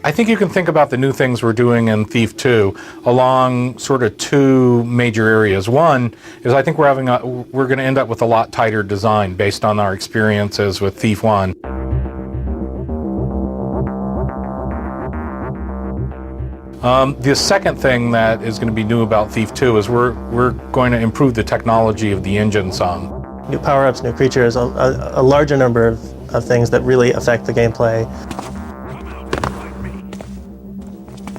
I think you can think about the new things we're doing in Thief 2 along sort of two major areas. One is I think we're going to end up with a lot tighter design based on our experiences with Thief 1. The second thing that is going to be new about Thief 2 is we're going to improve the technology of the engine some. New power-ups, new creatures, a larger number of things that really affect the gameplay.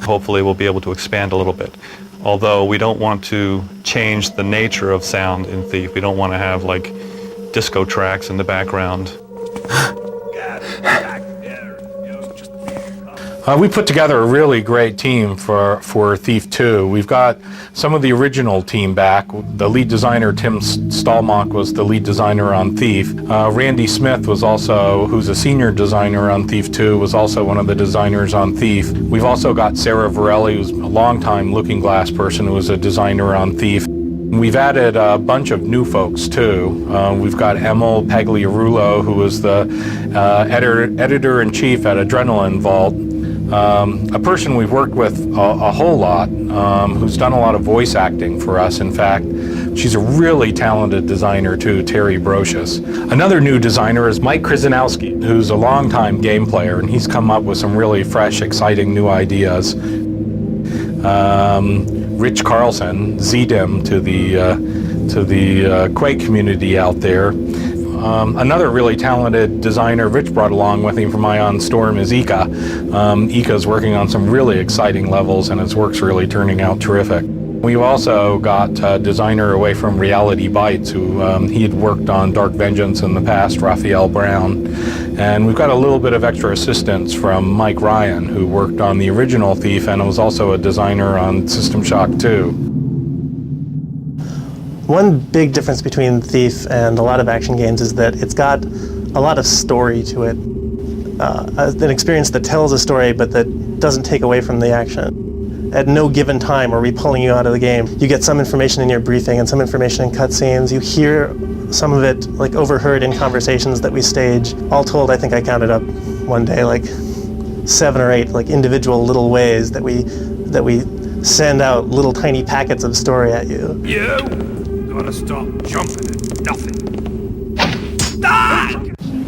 Hopefully we'll be able to expand a little bit. Although we don't want to change the nature of sound in Thief. We don't want to have like disco tracks in the background. We put together a really great team for Thief 2. We've got some of the original team back. The lead designer, Tim Stallmock, was the lead designer on Thief. Randy Smith was also, who's a senior designer on Thief 2, was also one of the designers on Thief. We've also got Sarah Varelli, who's a longtime Looking Glass person, who was a designer on Thief. We've added a bunch of new folks too. We've got Emil Pagliarulo, who was the editor-in-chief at Adrenaline Vault. A person we've worked with a whole lot, who's done a lot of voice acting for us, in fact. She's a really talented designer too, Terry Brocious. Another new designer is Mike Krzyzanowski, who's a longtime game player, and he's come up with some really fresh, exciting new ideas. Rich Carlson, ZDIM to the Quake community out there. Another really talented designer Rich brought along with him from Ion Storm is Ika. Ika's working on some really exciting levels, and his work's really turning out terrific. We've also got a designer away from Reality Bites, who he had worked on Dark Vengeance in the past, Raphael Brown. And we've got a little bit of extra assistance from Mike Ryan, who worked on the original Thief and was also a designer on System Shock 2. One big difference between Thief and a lot of action games is that it's got a lot of story to it. An experience that tells a story but that doesn't take away from the action. At no given time are we pulling you out of the game. You get some information in your briefing and some information in cutscenes. You hear some of it like overheard in conversations that we stage. All told, I think I counted up one day like 7 or 8 like individual little ways that we send out little tiny packets of story at you. You gotta stop jumping at nothing. Ah!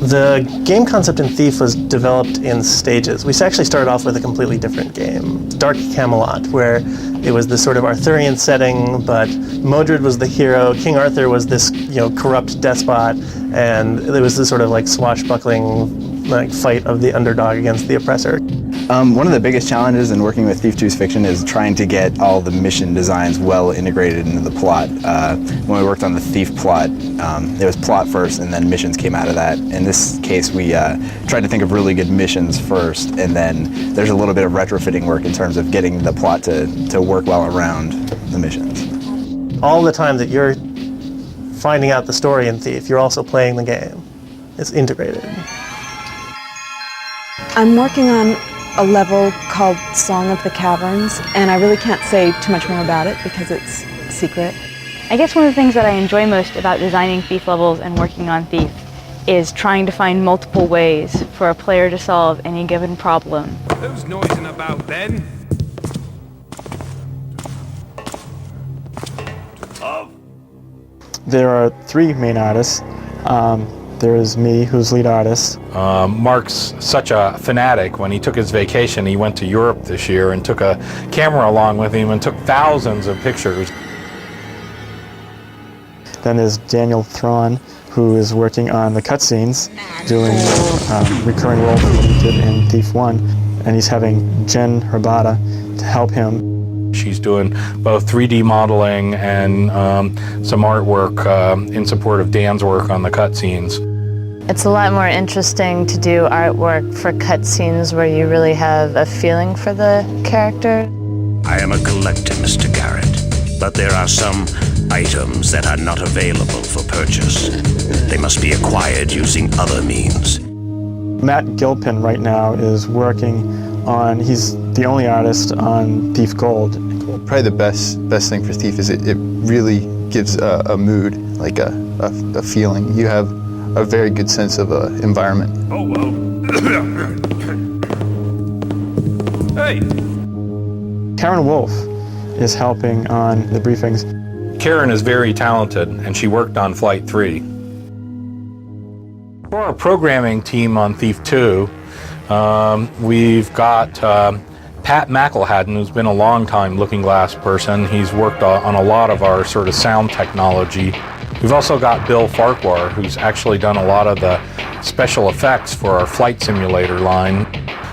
The game concept in Thief was developed in stages. We actually started off with a completely different game, Dark Camelot, where it was this sort of Arthurian setting, but Modred was the hero, King Arthur was this, corrupt despot, and there was this sort of like swashbuckling fight of the underdog against the oppressor. One of the biggest challenges in working with Thief 2's fiction is trying to get all the mission designs well integrated into the plot. When we worked on the Thief plot, it was plot first and then missions came out of that. In this case, we tried to think of really good missions first, and then there's a little bit of retrofitting work in terms of getting the plot to work well around the missions. All the time that you're finding out the story in Thief, you're also playing the game. It's integrated. I'm working on a level called Song of the Caverns, and I really can't say too much more about it because it's secret. I guess one of the things that I enjoy most about designing Thief levels and working on Thief is trying to find multiple ways for a player to solve any given problem. Who's noising about then? There are 3 main artists. There is me, who's lead artist. Mark's such a fanatic. When he took his vacation, he went to Europe this year and took a camera along with him and took thousands of pictures. Then there's Daniel Thrawn, who is working on the cutscenes, doing recurring roles that he did in Thief 1, and he's having Jen Herbata to help him. She's doing both 3D modeling and some artwork in support of Dan's work on the cutscenes. It's a lot more interesting to do artwork for cutscenes where you really have a feeling for the character. I am a collector, Mr. Garrett, but there are some items that are not available for purchase. They must be acquired using other means. Matt Gilpin right now is working on, he's the only artist on Thief Gold. Probably the best thing for Thief is it really gives a mood, like a feeling. You have a very good sense of environment. Oh, well. Hey! Karen Wolf is helping on the briefings. Karen is very talented, and she worked on Flight 3. For our programming team on Thief 2, we've got Pat McElhadden, who's been a long time Looking Glass person. He's worked on a lot of our sort of sound technology. We've also got Bill Farquhar, who's actually done a lot of the special effects for our flight simulator line.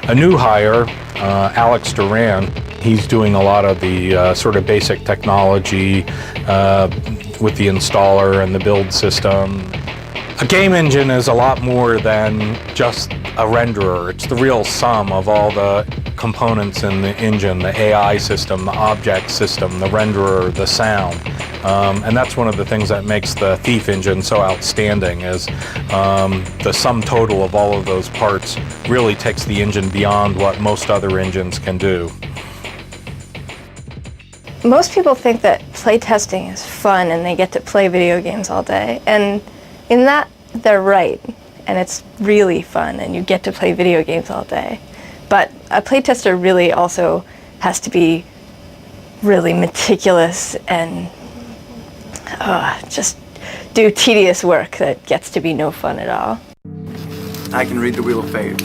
A new hire, Alex Duran, he's doing a lot of the sort of basic technology with the installer and the build system. A game engine is a lot more than just a renderer. It's the real sum of all the components in the engine, the AI system, the object system, the renderer, the sound. And that's one of the things that makes the Thief engine so outstanding is the sum total of all of those parts really takes the engine beyond what most other engines can do. Most people think that playtesting is fun and they get to play video games all day. And in that, they're right. And it's really fun and you get to play video games all day. But a playtester really also has to be really meticulous and just do tedious work that gets to be no fun at all. I can read the Wheel of Fate.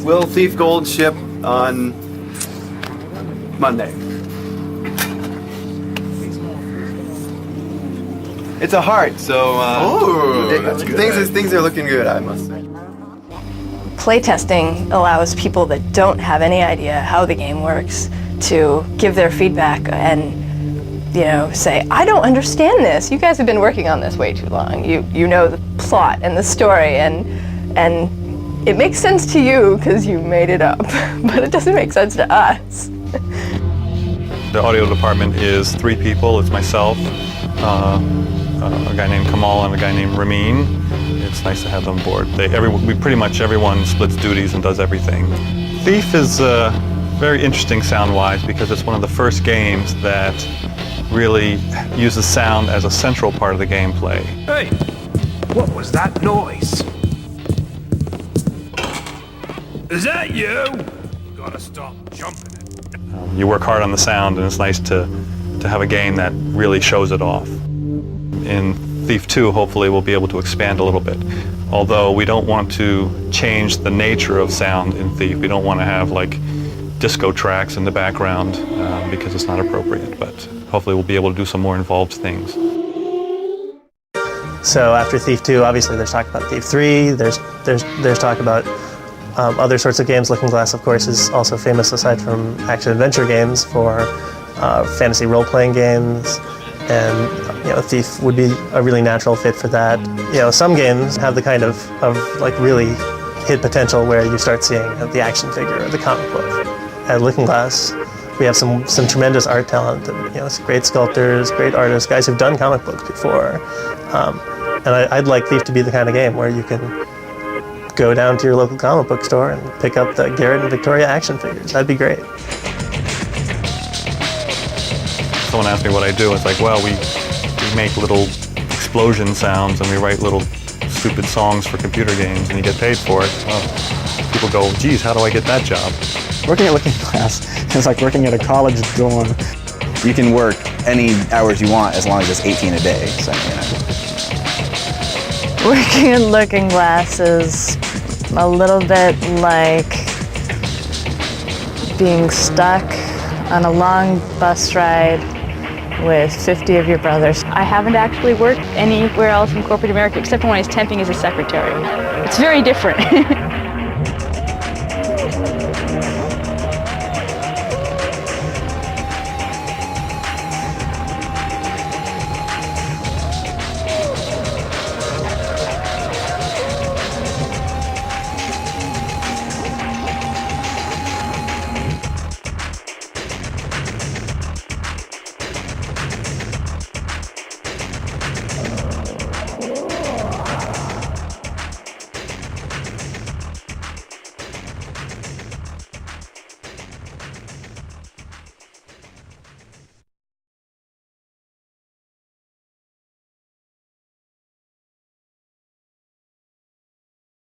Will Thief Gold ship on Monday? It's a heart, so things are looking good, I must say. Playtesting allows people that don't have any idea how the game works to give their feedback and, you know, say, I don't understand this. You guys have been working on this way too long. You know the plot and the story, and it makes sense to you because you made it up, but it doesn't make sense to us. The audio department is 3 people. It's myself, a guy named Kamal, and a guy named Ramin. It's nice to have them aboard. Pretty much everyone splits duties and does everything. Thief is very interesting sound-wise because it's one of the first games that really uses sound as a central part of the gameplay. Hey! What was that noise? Is that you? Gotta stop jumping it. You work hard on the sound, and it's nice to have a game that really shows it off. In Thief 2, hopefully we'll be able to expand a little bit. Although we don't want to change the nature of sound in Thief. We don't want to have like disco tracks in the background because it's not appropriate, but hopefully we'll be able to do some more involved things. So after Thief 2, obviously there's talk about Thief 3, there's talk about other sorts of games. Looking Glass, of course, is also famous aside from action-adventure games for fantasy role-playing games, and you know, Thief would be a really natural fit for that. You know, some games have the kind of like really hit potential where you start seeing the action figure or the comic book. At Looking Glass, we have some tremendous art talent, and you know, great sculptors, great artists, guys who've done comic books before. And I'd like Thief to be the kind of game where you can go down to your local comic book store and pick up the Garrett and Victoria action figures. That'd be great. Someone asked me what I do. It's like, well, we make little explosion sounds and we write little stupid songs for computer games and you get paid for it. Well, people go, geez, how do I get that job? Working at Looking Glass is like working at a college dorm. You can work any hours you want as long as it's 18 a day. So, you know. Working at Looking Glass is a little bit like being stuck on a long bus ride with 50 of your brothers. I haven't actually worked anywhere else in corporate America except when I was temping as a secretary. It's very different.